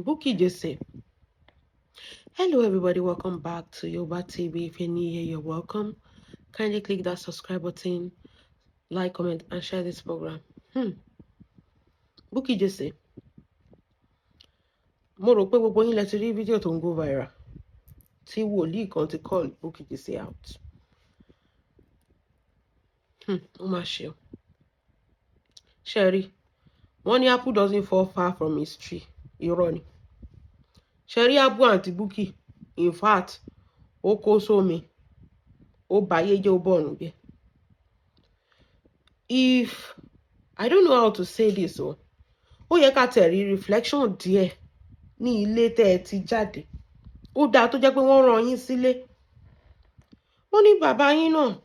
Bukky just said, hello everybody, welcome back to Yoruba TV. If you're new here, you're welcome. Kindly click that subscribe button, like, comment, and share this program. Bukky just said, mo rò pé gbogbo yín lẹ ti rí fídíò tó ń go viral tí wòlíì kan ti call Bukky just say out. Ó mà ṣe o. Sherry, wọ́n ní apple doesn't fall far from his tree. Irọ́ ni. Sherry Abu àti Bukky, in fact, ó kó sómi, ó báyé jẹ́, ó bọ̀rùn jẹ́. If I don't know how to say this, ó yẹ ká tẹ̀rí reflection díẹ̀ ní ilé tẹ́ ẹ ti jáde. Ó dáa tó jẹ́ pé wọ́n rán yín sílé. Wọ́n ní bàbá yín náà,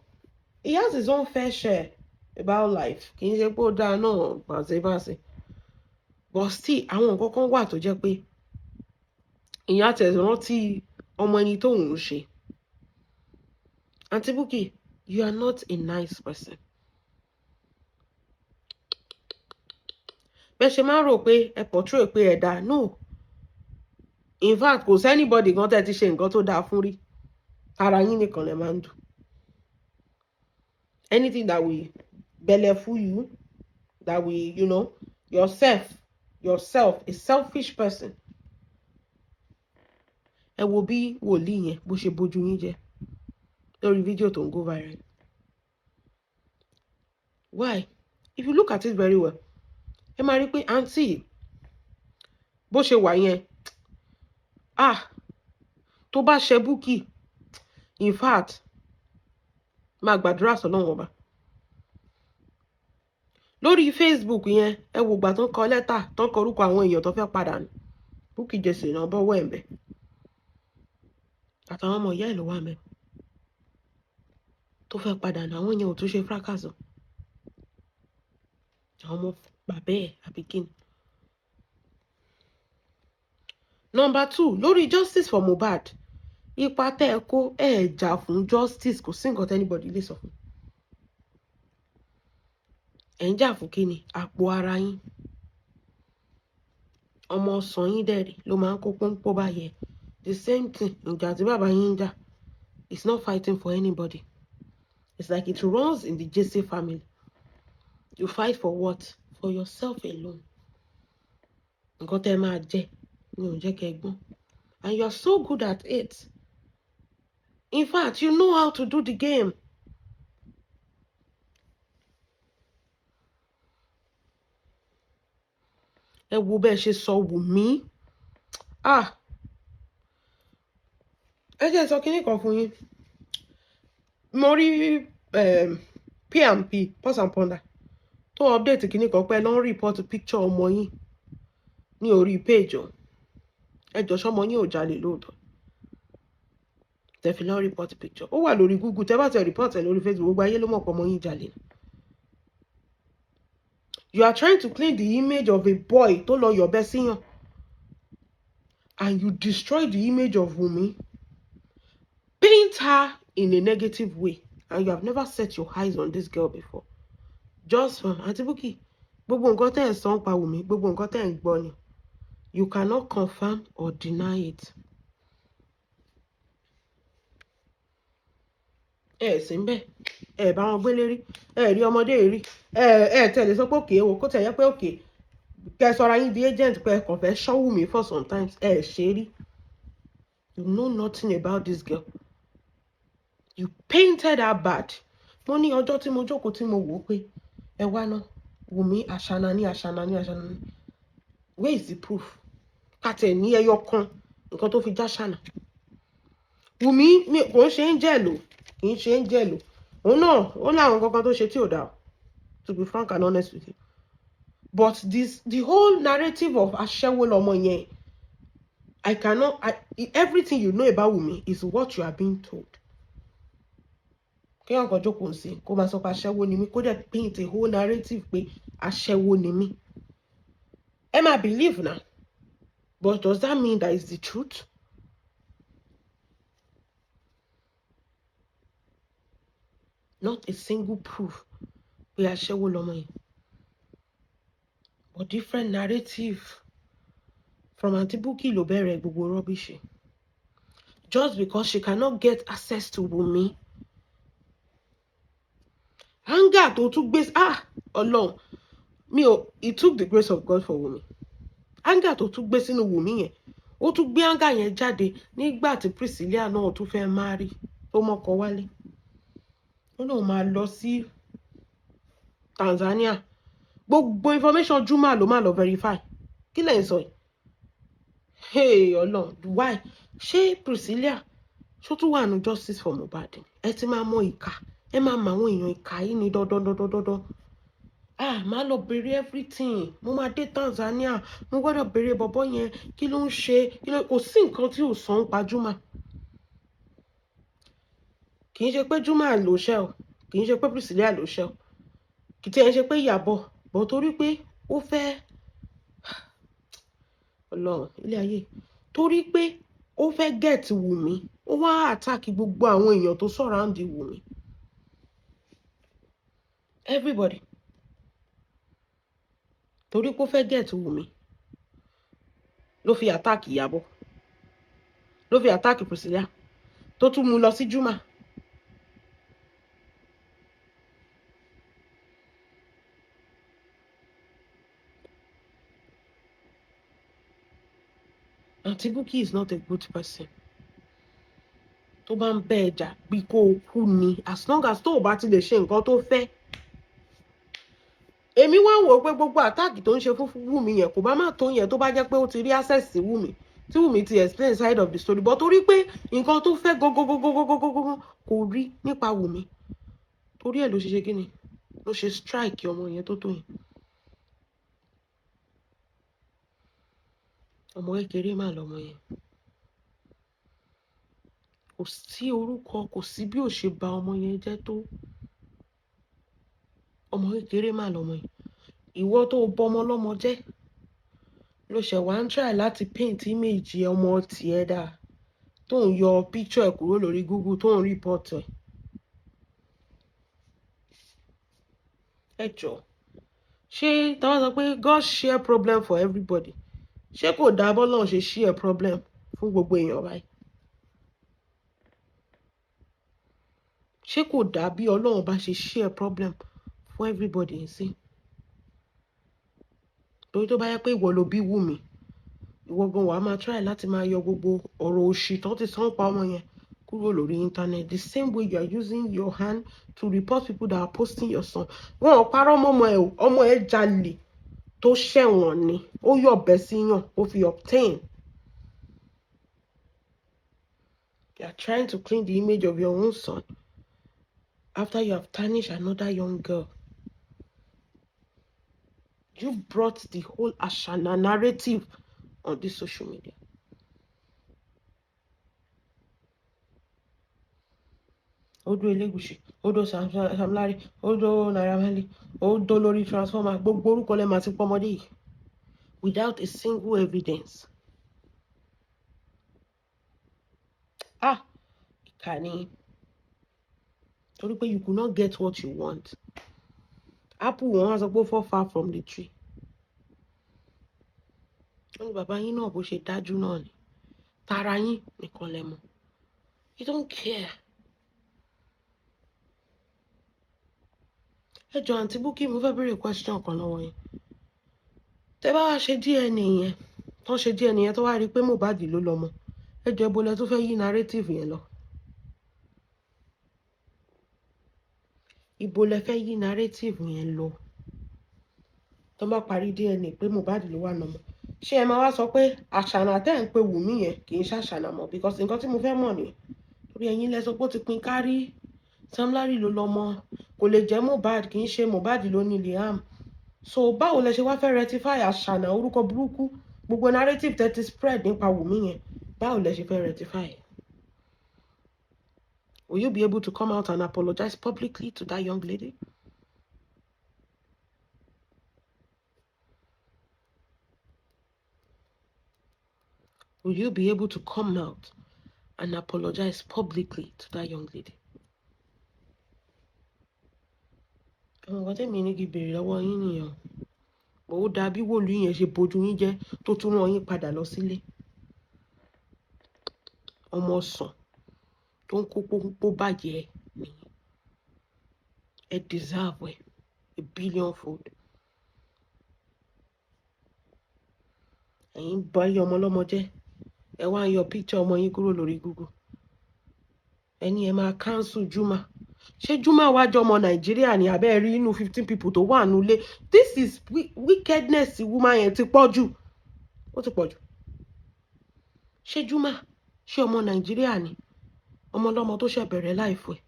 he has his own fair share about life. Kì í ṣe pé ó dáa náà bàṣẹ́bàṣẹ́. But still, àwọn nǹkan kan wà tó jẹ́ pé ìyá tẹ̀ rántí ọmọ ẹni tó ń ṣe. Aunty Bukky, you are not a nice person. Bẹ́ẹ̀ ṣe máa ń rò pé ẹ portray pé ẹ dáa. No. In fact, kò sí anybody gan tẹ́ ti ṣe nǹkan tó dáa fún rí. Ara yín nìkan lẹ máa ń dù. Anything that will belleful you, that will, yourself, a selfish person. Ẹ wo bí wòlíì yẹn bó ṣe bójú yín jẹ́ lórí fídíò tó ń go viral. Why? If you look at it very well, ẹ máa rí pé àǹtí bó ṣe wà yẹn, tó bá ṣe Bukky, in fact, máa gbàdúrà sọ́lọ́run ọba. Lórí Facebook yẹn, ẹ wo ìgbà tó ń kọ lẹ́tà, tó ń kọ orúkọ àwọn èèyàn tó fẹ́ padà ní. Bukky just náà bọ́wọ́ ẹ̀ ń bẹ̀. Àtàwọn ọmọ ìyá ẹ̀ ló wà mẹ́. Tó fẹ́ padà ní, àwọn èèyàn ò tún ṣe fracas o. Àwọn ọmọ bàbá ẹ̀ àbí kíni. Number 2, lórí justice for Mohbad. Ipa tẹ́ ẹ kó jà fún justice, kò sí nǹkan anybody lè sọ fún. Ẹ ń jà fún kíni? Àpò ara yín. Ọmọ ọ̀sán yín dẹ̀rẹ̀ ló máa ń kó pọ́npọ́ báyẹn. The same thing, ìjà tí bàbá yín ń jà. It's not fighting for anybody. It's like it runs in the Jesse family. You fight for what? For yourself alone. Nǹkan tẹ́ máa jẹ ni ò ń jẹ́ kẹ́ gbọ́n. And you are so good at it. In fact, you know how to do the game. Ẹ wo bẹ́ẹ̀ ṣe sọ Wùmí. Ẹ jẹ́ sọ kíní kan fún yín. Mo rí P&P, Pause and Ponder, tó update kíní kan pé lọ́n report picture ọmọ yín ní orí page o. Ẹ jọ sọmọ yín ò jalè lóòótọ́. Tẹ́ fi lọ́n report picture. Ó wà lórí Google, tẹ́ bá tẹ report ẹ̀ lórí Facebook, gbogbo ayé ló mọ̀ pé ọmọ yín jalè. You are trying to clean the image of a boy tó lọ yọ̀bẹ síyàn. And you destroy the image of Wumi. Paint her in a negative way. And you have never set your eyes on this girl before. Just from Aunty Bukky, gbogbo nǹkan tẹ́ ẹ̀ sọ ń pa Wumi, gbogbo nǹkan tẹ́ ẹ̀ ń gbọ́ ni. You cannot confirm or deny it. Sí ń bẹ̀. Bá wọn gbélé rí. Rí ọmọdé rí. Tẹ̀lé sọ pé òkè o, kó tẹ̀ yẹ pé òkè. Kẹ́ sọra yín di agent pé kàn fẹ́ ṣọ́ Wumi for sometimes. Ṣe rí. You know nothing about this girl. You painted her bad. Mo ní ọjọ́ tí mo jókòó tí mo wò pé ẹ wá ná Wumi àṣànà ní. Where is the proof? Kàtẹ̀ ní ẹyọ kan nǹkan tó fi já ṣànà. Wumi kò ń ṣe angel o, kì í ṣe angel o. Òun náà ó láwọn kankan tó ṣe tí ò dáa, to be frank and honest with you. But the whole narrative of aṣẹ́wó lọmọ yẹn, everything you know about Wumi is what you are being told. Kí ọkọ̀ jókòó sí kó máa sọ pé aṣẹ́wó ni mí, kó dẹ̀ paint a whole narrative pé aṣẹ́wó ni mí. Ẹ máa believe now. But does that mean that is the truth? Not a single proof pé aṣẹ́wó lọmọ yẹn. But different narrative from Aunty Bukky ló bẹ̀rẹ̀ gbogbo rubbish. Just because she cannot get access to Wunmi. Anger tó tún gbé Ọlọ́run it took the grace of God for Wunmi. Anger tó tún gbé sínú Wunmi yẹn, ó tún gbé anger yẹn jáde nígbà tí Priscilla náà tún fẹ́ marry tó mọ́kọ wálé. Ó náà máa lọ sí Tanzania. Gbogbo information Juma ló máa lọ verify. Kí lẹ̀ ń sọ yìí? Hey Ọlọ́run, why? Ṣé Priscilla ṣó tún wà ní justice for Mohbad? Ẹ ti máa mọ ìkà, ẹ máa mọ àwọn èèyàn ìkà yìí ní dandan. Máa lọ béèrè everything. Mo máa dé Tanzania, mo gbọ́dọ̀ béèrè bọ̀bọ́ yẹn, kí ló ń ṣe? Kò sí nǹkan tí ò sọ ń pa Juma. Kì í ṣe pé Juma ló ṣẹ̀ o, kì í ṣe pé Priscilla ló ṣẹ̀ o, kì í tiẹ̀ ṣe pé Ìyábọ̀, bọ̀ torí pé ó fẹ́ Ọlọ́run ilé ayé, torí pé ó fẹ́ get Wunmi, ó wá attack gbogbo àwọn èèyàn tó surround Wunmi. Everybody. Torí pé ó fẹ́ get Wunmi ló fi attack Ìyábọ̀, ló fi attack Priscilla, tó tún mú lọ sí Juma. Aunty Bukky is not a good person. Tó bá ń bẹ́ ẹja bí kò kú ni, as long as tó bá ti lè ṣe nǹkan tó fẹ́. Èmi wá wò pé gbogbo attack tó ń ṣe fún Wunmi yẹn kò bá má tó yẹn tó bá jẹ́ pé ó ti rí access sí Wunmi, tí Wunmi ti explain side of the story, but torí pé nǹkan tó fẹ́ gogogogogogogogo kò rí nípa Wunmi, torí ẹ̀ ló ṣe kí ni, ló ṣe strike ọmọ yẹn tó tó yẹn. Ọmọ kékeré mà lọmọ yẹn. Kò sí orúkọ, kò sí bí ó ṣe bà ọmọ yẹn jẹ́ tó. Ọmọ kékeré mà lọmọ yẹn. Ìwọ tó bọmọ lọ́mọ jẹ́ ló ṣẹ̀ wá ń try láti paint image ọmọ tiẹ̀ dá, tó ń yọ picture ẹ̀ kúrò lórí Google, tó ń report ẹ̀. Ẹ jọ̀ọ́, ṣé táwọn sọ pé God share problem for everybody, ṣé kò dá bọ́lọ́run ṣe share problem fún gbogbo èèyàn báyìí? Ṣé kò dá bí Ọlọ́run bá ṣe share problem fún everybody ń sìn? Torí tó bá yẹ pé ìwọ ló bí Wunmi, ìwọ gan wàá máa try láti máa yọ gbogbo ọ̀rọ̀ òṣì tó ti sọ ń pa ọmọ yẹn kúrò lórí internet, the same way you are using your hand to report people that are posting your son. Wọn ò parọ́ mọ́ ọmọ ẹ̀ jalè tó ṣẹ̀wọ̀n ni, ó yọ̀bẹ síyàn, ó fi obtain. You are trying to clean the image of your own son after you have tarnished another young girl. You brought the whole Ashana narrative on this social media. Odo Elegushi, Odo Sam Larry, Odo Naira Marley, Odo Lori Transformer, gbogbo orúkọ lẹ máa ti pọ́mọdé yìí without a single evidence. Ìkànnì. Torí pé you could not get what you want. Apple wọn wá sọ pé ó fall far from the tree. Wọ́n ní bàbá yín náà bó ṣe dájú náà ni. Tara yín nìkan lẹ mọ̀. You don't care. Ẹ jọ̀ọ́ Aunty Bukky, mo fẹ́ béèrè question kan lọ́wọ́ yín. Tẹ́ bá wá ṣe DNA yẹn, tán ṣe DNA yẹn tó wá rí pé Mohbad ló lọ́mọ. Ẹ jọ̀ọ́ ibo lẹ tún fẹ́ yí narrative yẹn lọ? Ibo lẹ fẹ́ yí narrative yẹn lọ? Tó bá parí DNA pé Mohbad ló wà lọ́mọ. Ṣé ẹ máa wá sọ pé àṣànà tẹ́ ń pe Wunmi yẹn kì í ṣàṣànà mọ́, because nǹkan tí mo fẹ́ mọ̀ nìyẹn. Torí ẹ̀yin lẹ sọ pé ó ti pín kárí, Sam Larry ló lọ́mọ, kò lè jẹ́ Mohbad, kì í ṣe Mohbad ló ní Liam. So báwo lẹ ṣe wá fẹ́ rectify àṣànà orúkọ burúkú, gbogbo narrative tẹ́ ti spread nípa Wunmi yẹn, báwo lẹ ṣe fẹ́ rectify? Will you be able to come out and apologize publicly to that young lady? Will you be able to come out and apologize publicly to that young lady? Àwọn nǹkan tẹ́mi ní kí béèrè lọ́wọ́ yín nìyẹn. ó dàbí wòlíì yẹn ṣe bojú yín jẹ́ tó tún rán yín padà lọ sílé. Ọmọ sàn tó ń kó pópó bàjẹ́ ni ẹ deserve ẹ a billion fold. Ẹ̀yin bá yí ọmọ lọ́mọ jẹ́, ẹ wá ń yọ picture ọmọ yín kúrò lórí Google. Ẹni ẹ máa cancel Juma. Ṣé Juma wá jọ ọmọ Nàìjíríà ni àbẹ́ rí inú 15 people tó wà nílé? This is wickedness woman yẹn ti pọ̀ jù. Ó ti pọ̀ jù. Ṣé Juma ṣé ọmọ Nàìjíríà ni? Ọmọ ọlọ́mọ tó ṣẹ̀ bẹ̀rẹ̀ láìfọ̀ ẹ̀.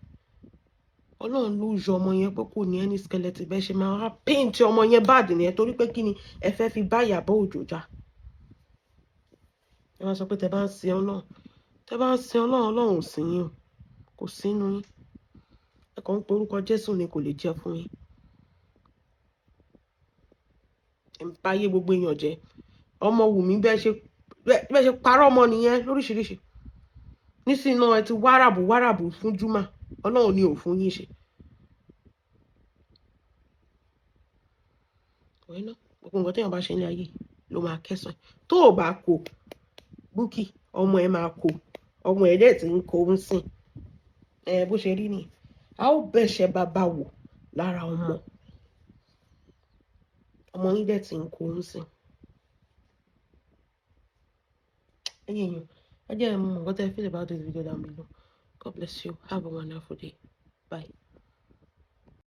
Ọlọ́run ló yọ ọmọ yẹn pé kò ní ẹni skeleton bẹ́ẹ̀ ṣe máa paint ọmọ yẹn bad nìyẹn torí pé kí ni ẹ fẹ́ fi bá Ìyábọ̀ Òjó jà. Ẹ wá sọ pé tẹ bá ń sin Ọlọ́run. Tẹ bá ń sin Ọlọ́run, Ọlọ́run ò sí yín o. Kò sínú yín. Ẹ kàn ń pe orúkọ Jésù ni kò lè jẹ́ fún yín. Ẹ ń báyé gbogbo èèyàn jẹ́. Ọmọ Wùmí bẹ́ẹ̀ ṣe parọ́ ọmọ nìyẹn lóríṣiríṣi. Nísìnyí náà ẹ ti wáràbù fún Juma. Ọlọ́run ni ò fún yín ṣe. Ọ̀rẹ́ náà gbogbo nǹkan téèyàn bá ṣe ní ayé ló máa kẹ́sàn. Tó o bá kó Bukky ọmọ ẹ máa kó ọmọ ẹ dẹ̀ tí ń kó ń sìn. Bó ṣe rí ni a ó bẹ̀ṣẹ̀ bàbá wò lára ọmọ yín dẹ̀ tí ń kó ń sìn. Ẹ̀yin èèyàn, ẹ jẹ́ ẹ mọ̀ nǹkan tẹ́ feel about this video down below. God bless you. Have a wonderful day. Bye.